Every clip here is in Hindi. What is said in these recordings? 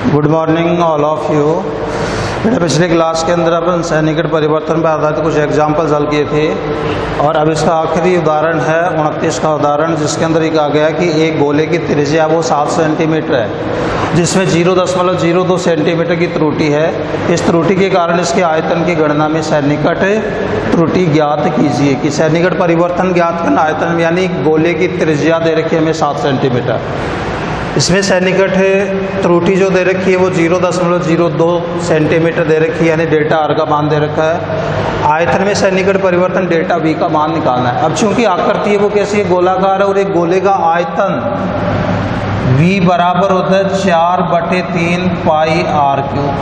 Good morning all of you. बेटा पिछले क्लास के अंदर अपन सैनिकट परिवर्तन पर आधारित कुछ एग्जाम्पल्स हल किए थे और अब इसका आखिरी उदाहरण है 29 का उदाहरण, जिसके अंदर ये कहा गया कि एक गोले की त्रिज्या वो 7 सेंटीमीटर है, जिसमें 0.02 सेंटीमीटर की त्रुटि है। इस त्रुटि के कारण इसके आयतन की गणना में सैनिकट त्रुटि ज्ञात कीजिए। कि सैनिकट परिवर्तन ज्ञात करना, आयतन यानी गोले की त्रिज्या दे रखी है हमें 7 सेंटीमीटर, इसमें सैनिकट त्रुटि जो दे रखी है वो 0.02 सेंटीमीटर दे रखी है, यानी डेल्टा आर का मान दे रखा है। आयतन में सैनिकट परिवर्तन डेल्टा वी का मान निकालना है। अब चूंकि आकृति है वो कैसी है, गोलाकार है, और एक गोले का आयतन v बराबर होता है 4/3 पाई आर क्यूब।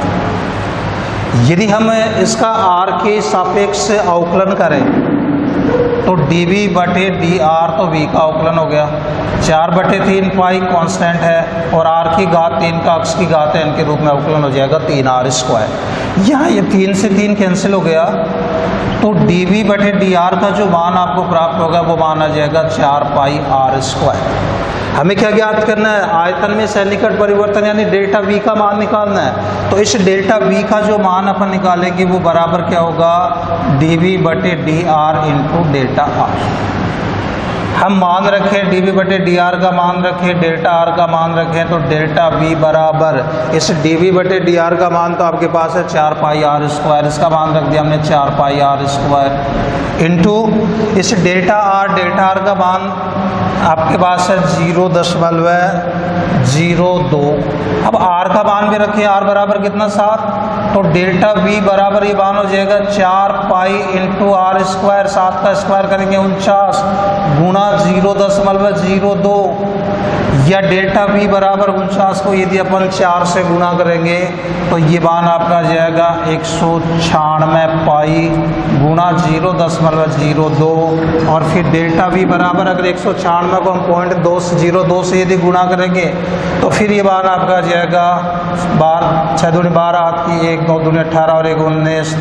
यदि हम इसका आर के सापेक्ष अवकलन करें तो dv/dr तो v का अवकलन हो गया, 4/3 पाई कांस्टेंट है और r की घात 3 का अक्ष की घात n के रूप में अवकलन हो जाएगा 3r²। यहाँ ये 3 से 3 कैंसिल हो गया तो dv/dr का जो मान आपको प्राप्त होगा वो मान आ जाएगा 4 पाई r²। हमें क्या ज्ञात करना है, आयतन में सैनिकट परिवर्तन यानी डेल्टा वी का मान निकालना है। तो इस डेल्टा वी का जो मान अपन निकालेंगे वो बराबर क्या होगा, dv/dr इंटू डेल्टा आर। हम मान रखें dv/dr का मान रखें, डेल्टा आर का मान रखें, तो डेल्टा वी बराबर इस dv/dr का मान तो आपके पास है 4 पाई r², इसका मान रख दिया हमने 4 पाई r² इंटू इस डेल्टा आर का मान आपके पास है 0.02। अब r का मान भी रखें, r बराबर कितना 7, तो डेल्टा v बराबर ये मान हो जाएगा 4 पाई इंटू r², 7 का स्क्वायर करेंगे 49 गुणा 0.02, या डेल्टा v बराबर 49 को यदि अपन 4 से गुणा करेंगे तो ये मान आपका जाएगा 196 पाई गुणा 0.02, और फिर डेल्टा v बराबर अगर 196 को हम 0.02 से यदि गुणा करेंगे तो फिर ये मान आपका जाएगा 6 दूनी 12 आपकी 1 9 दूनी 18 और 1 19,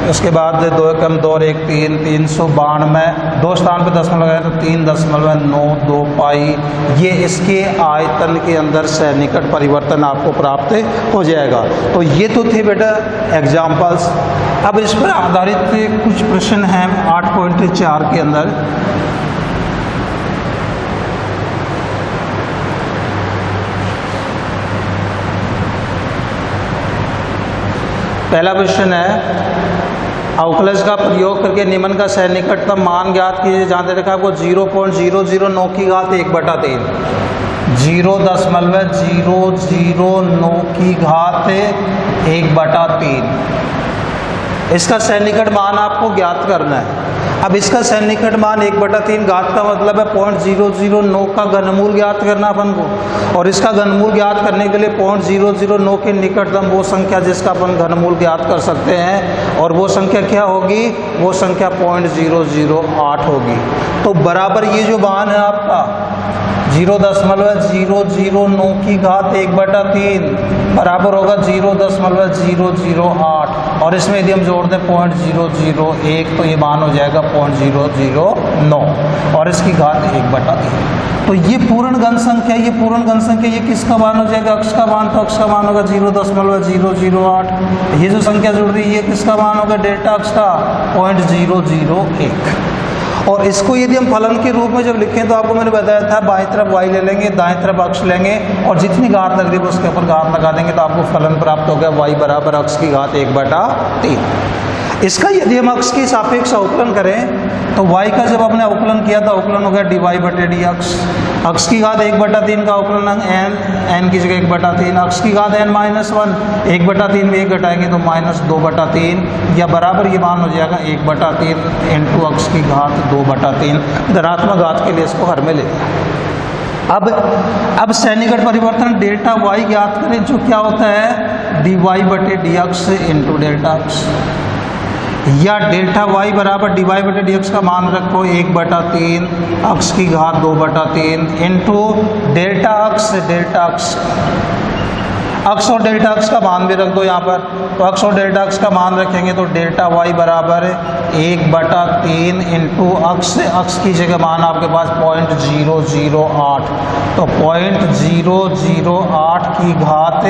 उसके बाद 2 कम 2 और 1 3 392, 2 स्थान पे दशमलव लगाए तो 3.92 पाई। ये इसके आयतन के अंदर सैनिकट परिवर्तन आपको प्राप्त हो जाएगा। तो ये तो थे बेटा एग्जाम्पल्स। अब इस पर आधारित कुछ प्रश्न हैं 8.4 के अंदर। पहला क्वेश्चन है, अवकलज का प्रयोग करके निम्न का सैनिकटतम मान ज्ञात कीजिए। जहाँ दे रखा है वो 0.009 की घात 1/3, 0.009 की घात 1/3। इसका सैनिकट मान आपको ज्ञात करना है। अब इसका सैनिकट मान 1/3 घात का मतलब है 0.009 का घनमूल ज्ञात करना अपन को, और इसका घनमूल ज्ञात करने के लिए 0.009 के निकटतम वो संख्या जिसका अपन घनमूल ज्ञात कर सकते हैं, और वो संख्या क्या होगी, वो संख्या 0.008 होगी। तो बराबर ये जो मान है आपका 0.009 की घात 1/3 बराबर होगा 0.008, और इसमें यदि हम जोड़ दें 0.001 तो ये मान हो जाएगा 0.009 और इसकी घात 1/3। तो ये पूर्ण घन संख्या, ये किसका मान हो जाएगा, अक्ष का मान, तो अक्ष का मान होगा 0.008। ये जो संख्या जुड़ रही है ये किसका मान होगा, डेल्टा अक्ष का 0.001। और इसको यदि हम फलन के रूप में जब लिखें तो आपको मैंने बताया था बाईं तरफ y ले लेंगे, दाएं तरफ अक्ष लेंगे, और जितनी घात लग रही है उसके ऊपर घात लगा देंगे तो आपको फलन प्राप्त हो गया y बराबर अक्ष की घात 1/3। इसका यदि हम अक्ष के सापेक्ष अवकलन करें तो y का जब हमने अवकलन किया था अवकलन हो गया dy/dx। अक्ष की घात 1/3 का अवकलन n की जगह 1/3, अक्ष की घात n-1 1/3 में 1 घटाएंगे तो -2/3, या बराबर ये मान हो जाएगा 1/3 इंटू अक्ष की घात 2/3। धनात्मक घात के लिए इसको हर में ले लिया। अब सैनिकट परिवर्तन डेल्टा y ज्ञात करें, जो क्या होता है dy/dx इंटू डेल्टा अक्ष, या डेल्टा y बराबर dy/dx का मान रखो 1/3 अक्ष की घात 2/3 इंटू डेल्टा अक्ष। अक्स और डेल्टा अक्स का मान भी रख दो यहाँ पर। तो अक्स और डेल्टा अक्स का मान रखेंगे तो डेल्टा वाई बराबर 1/3 इंटू अक्स की जगह मान आपके पास 0.008, तो 0.008 की घात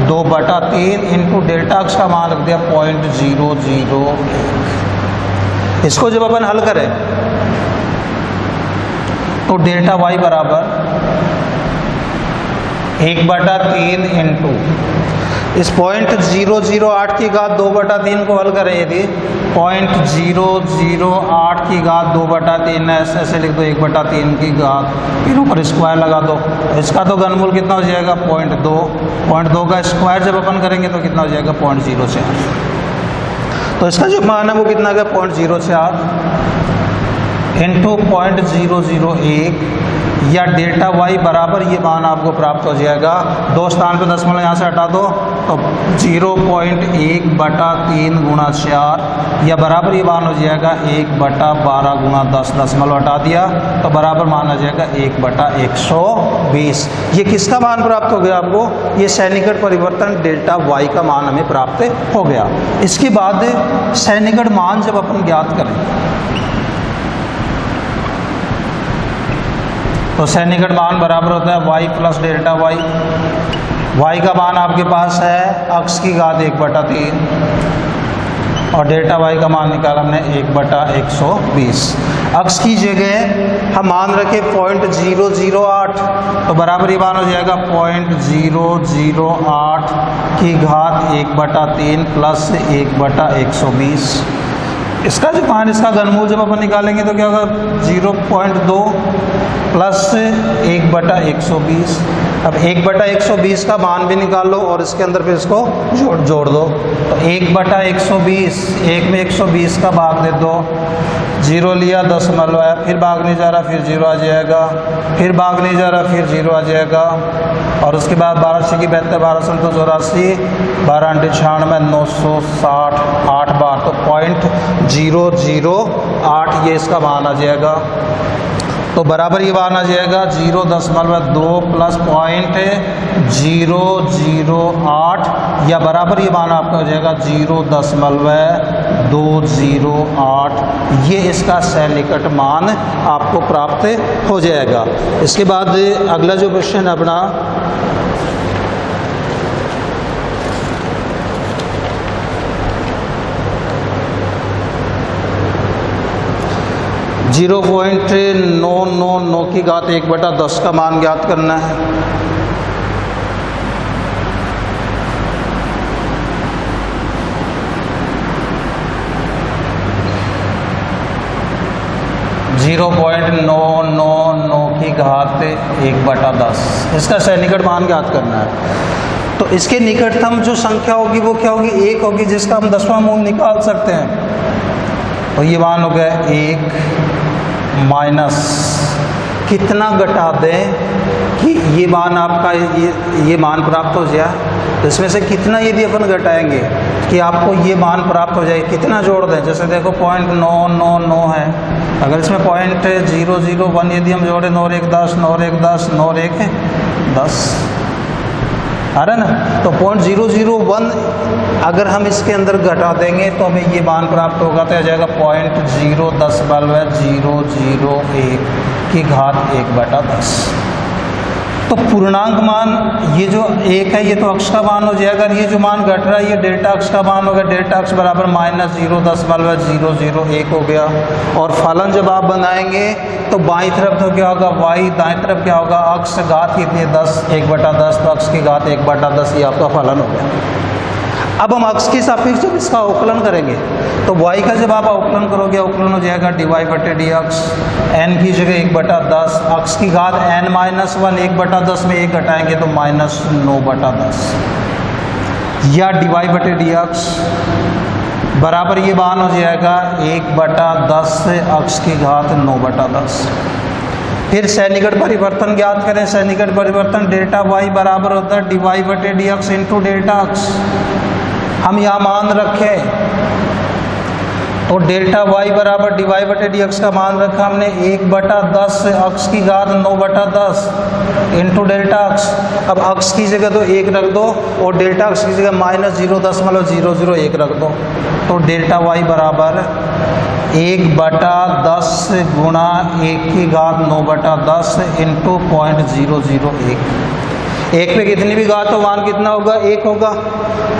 2/3 इंटू डेल्टा अक्स का मान रख दिया 0.001। इसको जब अपन हल करें तो डेल्टा वाई बराबर 1/3 इंटू इस 0.008 की घात 2/3 को हल करें यदि 0.008 की घात 2/3 ऐसे लिख दो 1/3 की घात, फिर ऊपर स्क्वायर लगा दो। इसका तो घनमूल कितना हो जाएगा 0.2 का स्क्वायर जब अपन करेंगे तो कितना हो जाएगा 0.04। तो इसका जो मान है वो कितना गया 0.04 इंटू 0.001 या डेल्टा वाई बराबर ये मान आपको प्राप्त हो जाएगा। 2 स्थान पे दशमलव यहाँ से हटा दो तो 0.1/3 गुणा 4 या बराबर ये मान हो जाएगा 1/12 गुणा 10, दशमलव हटा दिया तो बराबर मान हो जाएगा 1/120। ये किसका मान प्राप्त हो गया आपको? ये सैनिकट परिवर्तन डेल्टा वाई का मान हमें प्राप्त हो गया। इसके बाद सैनिकट मान जब अपन ज्ञात करें तो सैनिकट मान बराबर होता है y plus delta y. y का मान आपके पास है अक्स की घात 1/3 और डेल्टा वाई का मान निकाला हमने 1/120। अक्स की जगह हम मान रखे 0.008 तो बराबर ये मान हो जाएगा 0.008 की घात 1/3 प्लस 1/120। इसका जो मान इसका घनमूल जब अपन निकालेंगे तो क्या होगा 0.2 प्लस 1/120। अब 1/120 का मान भी निकाल लो और इसके अंदर फिर इसको जोड़ दो तो 1/120, 1 में 120 का भाग दे दो, 0 लिया दशमलव है, फिर भाग नहीं जा रहा फिर 0 आ जाएगा, फिर भाग नहीं जा रहा फिर 0 आ जाएगा और उसके बाद 12 6 की 72, 12 7 84, 12 8 96, 960 8 बार तो 0.008 ये इसका मान आ जाएगा। तो बराबर ये मान आ जाएगा 0.2 प्लस 0.008 या बराबर ये मान आपका हो जाएगा 0.208। ये इसका सैनिकट मान आपको प्राप्त हो जाएगा। इसके बाद अगला जो क्वेश्चन अपना 0.999 की घात 1/10 का मान ज्ञात करना है। जीरो 0.999 की घात 1/10 इसका सैनिकट मान ज्ञात करना है। तो इसके निकटतम जो संख्या होगी वो क्या होगी? 1 होगी जिसका हम 10वां मूल निकाल सकते हैं। तो ये मान हो गया 1 माइनस कितना घटा दें कि ये मान आपका ये मान प्राप्त हो जाए। तो इसमें से कितना यदि अपन घटाएंगे कि आपको ये मान प्राप्त हो जाए, कितना जोड़ दें? जैसे देखो 0.999 है, अगर इसमें 0.001 यदि हम जोड़े 9 1 10 9 1 10 9 1 10 आ रहा है ना। तो 0.001 अगर हम इसके अंदर घटा देंगे तो हमें ये मान प्राप्त होगा तो आ जाएगा 0.001 की घात 1/10। तो पूर्णांक मान ये जो 1 है ये तो अक्ष का मान हो जाएगा, ये जो मान घट रहा है ये डेल्टा अक्ष का मान होगा। डेल्टा अक्ष बराबर -0.001 हो गया। और फलन जब आप बनाएंगे तो बाईं तरफ तो क्या होगा y, दाएं तरफ क्या होगा अक्ष घात कितनी है 10 1/10 तो अक्ष की घात 1/10 ये आपका फलन हो गया। अब हम अक्ष के सापेक्ष जब इसका अवकलन करेंगे तो y का जब आप अवकलन करोगे अवकलन हो जाएगा dy/dx, n की जगह 1/10, अक्ष की घात n-1 1/10 में 1 घटाएंगे तो -9/10 या dy/dx बराबर ये मान हो जाएगा 1/10 से अक्ष की घात 9/10। फिर सैनिकट परिवर्तन ज्ञात करें। सैनिकट परिवर्तन डेल्टा y बराबर होता है dy/dx इंटू डेल्टा अक्ष। हम यहाँ मान रखें तो डेल्टा वाई बराबर डी वाई बटे डी एक्स का मान रखा हमने 1/10 अक्स की घात 9/10 इंटू डेल्टा अक्स। अब अक्स की जगह तो 1 रख दो और डेल्टा अक्स की जगह -0.001 रख दो। तो डेल्टा वाई बराबर 1/10 गुणा 1 की घात 9/10 इंटू 0.001। 1 पे कितनी भी घात हो मान कितना होगा 1 होगा।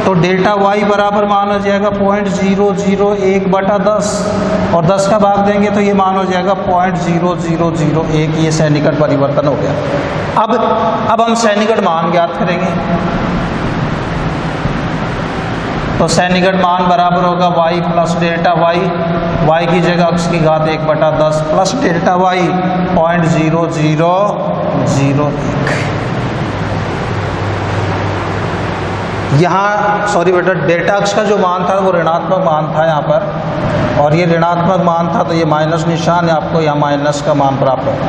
तो डेल्टा वाई बराबर मान हो जाएगा 0.001/10 और 10 का भाग देंगे तो ये मान हो जाएगा 0.0001। ये सैनिकट परिवर्तन हो गया। अब हम सैनिकट मान ज्ञात करेंगे। तो सैनिकट मान बराबर होगा y plus delta y, y की जगह अक्स की घात 1/10 प्लस डेल्टा वाई 0.0001। यहाँ सॉरी बेटा, डेल्टा अक्स का जो मान था वो ऋणात्मक मान था यहाँ पर, और ये ऋणात्मक मान था तो ये माइनस निशान है, आपको यहाँ माइनस का मान प्राप्त होगा।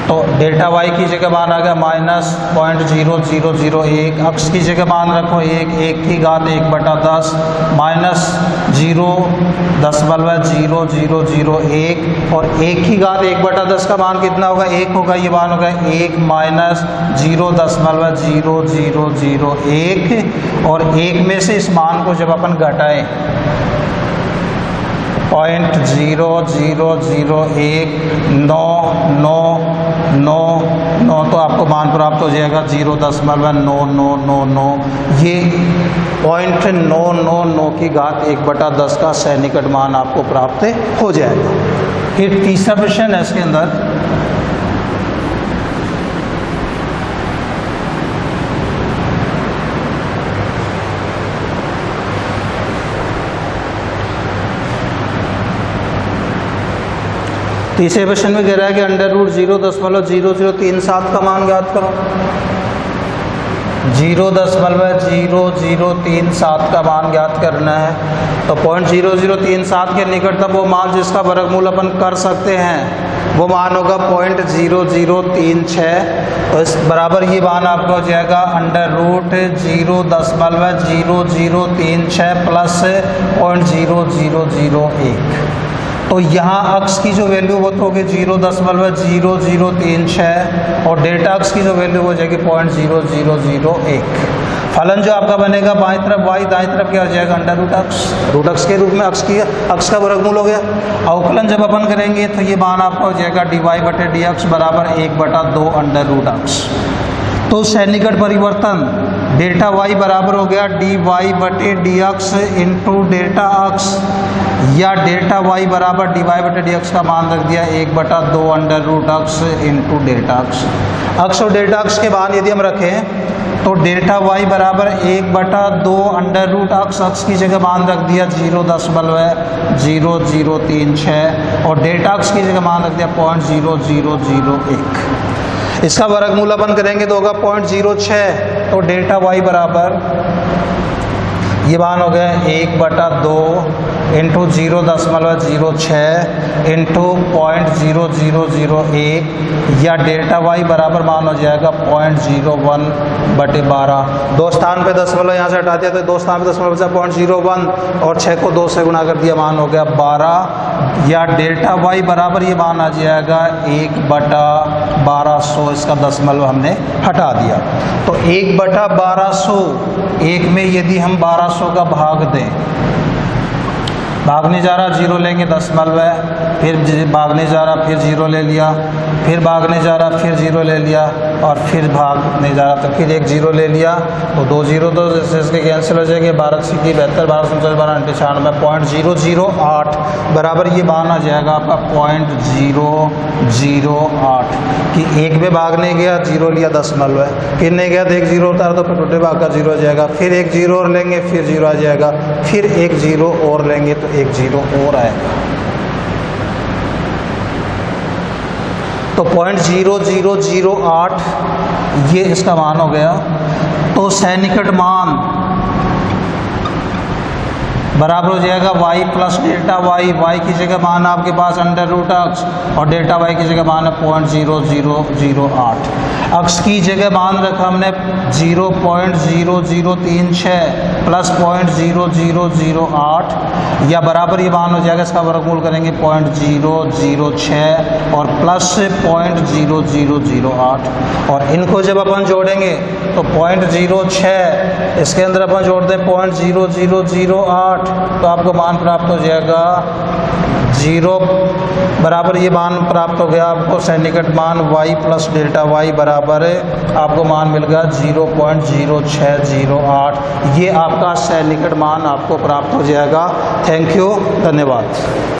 तो डेल्टा वाई की जगह मान आ गया -0.0001, अक्स की जगह मान रखो 1 की घात 1/10 -0.0001 और 1 की घात 1/10 का मान कितना होगा 1 होगा। ये मान होगा 1 -0.0001 और 1 में से इस मान को जब अपन घटाएं 0.001999 तो आपको मान प्राप्त हो जाएगा 0.9999। ये 0.999 की घात 1/10 का सैनिकट मान आपको प्राप्त हो जाएगा। फिर तीसरा प्रश्न है इसके अंदर, तीसरे प्रश्न में कह रहा है कि √0.0037 का मान ज्ञात करो। 0.0037 का मान ज्ञात करना है। तो 0.0037 के निकटतम वो मान जिसका वर्गमूल अपन कर सकते हैं वो मान होगा 0.0036। तो इस बराबर ये मान आपको हो जाएगा √0.0036 प्लस 0.0001। तो यहाँ अक्स की जो वैल्यू वो तो होगी 0.0036 और डेल्टा अक्स की जो वैल्यू हो जाएगी 0.0001। फलन जो आपका बनेगा बाईं तरफ y, दाईं तरफ क्या हो जाएगा √रूट अक्स के रूप में अक्स का वर्गमूल हो गया। अवकलन जब अपन करेंगे तो ये मान आपका हो जाएगा dy बटे dx बराबर 1/2 √x। तो सैनिकट परिवर्तन डेल्टा y बराबर हो गया dy बटे dx इंटू डेल्टा अक्स, या डेल्टा y बराबर dy बटे dx का मान रख दिया 1/2 √x इंटू डेल्टा अक्स और डेल्टा अक्स के मान यदि हम रखें तो डेल्टा y बराबर 1/2 √x, अक्स की जगह मान रख दिया 0.0036 और डेल्टा अक्स की जगह मान रख दिया 0.0001। इसका वर्गमूल अपन करेंगे तो होगा 0.06। तो डेल्टा y बराबर ये मान हो गया 1/2 इंटू 0.06 इंटू 0.0001, या डेल्टा y बराबर मान हो जाएगा 0.01/12। दो स्थान पे दशमलव यहाँ से हटा दिया तो दो स्थान पे दशमलव बचा 0.01 और 6 को 2 से गुणा कर दिया मान हो गया 12, या डेल्टा y बराबर ये मान आ जाएगा 1/1200। इसका दशमलव हमने हटा दिया। तो 1/1200, 1 में यदि हम 1200 का भाग दें, भागने जा रहा 0 लेंगे दशमलव है, फिर भागने जा रहा फिर 0 ले लिया, फिर भागने जा रहा फिर 0 ले लिया और फिर भागने जा रहा तो फिर 1 0 ले लिया। तो 2 0 तो जैसे इसके कैंसिल हो जाएंगे। 12 की 72, 12 12 0.008 बराबर ये मान आ जाएगा आपका 0.008 कि 1 में भागने गया 0 लिया दशमलव है, फिर नहीं गया तो 1 0 उतारा तो फिर टोटल भाग का 0 हो जाएगा, फिर 1 0 और लेंगे फिर 0 आ जाएगा, फिर 1 0 और लेंगे तो 1 0 और आएगा। तो 0.0008 ये इसका मान हो गया। तो सैनिकट मान बराबर हो जाएगा y plus delta y, y की जगह मान आपके पास √x और डेल्टा y की जगह मान है 0.0008। अक्स की जगह मान रखा हमने 0.0036 प्लस 0.0008 या बराबर ये मान हो जाएगा, इसका वर्गमूल करेंगे 0.006 और प्लस 0.0008 और इनको जब अपन जोड़ेंगे तो 0.06 इसके अंदर अपन जोड़ दें 0.0008 तो आपको मान प्राप्त हो जाएगा 0 बराबर ये मान प्राप्त हो गया आपको सन्निकट मान y प्लस डेल्टा y बराबर आपको मान मिल गया 0.0608। ये आपका सन्निकट मान आपको प्राप्त हो जाएगा। थैंक यू, धन्यवाद।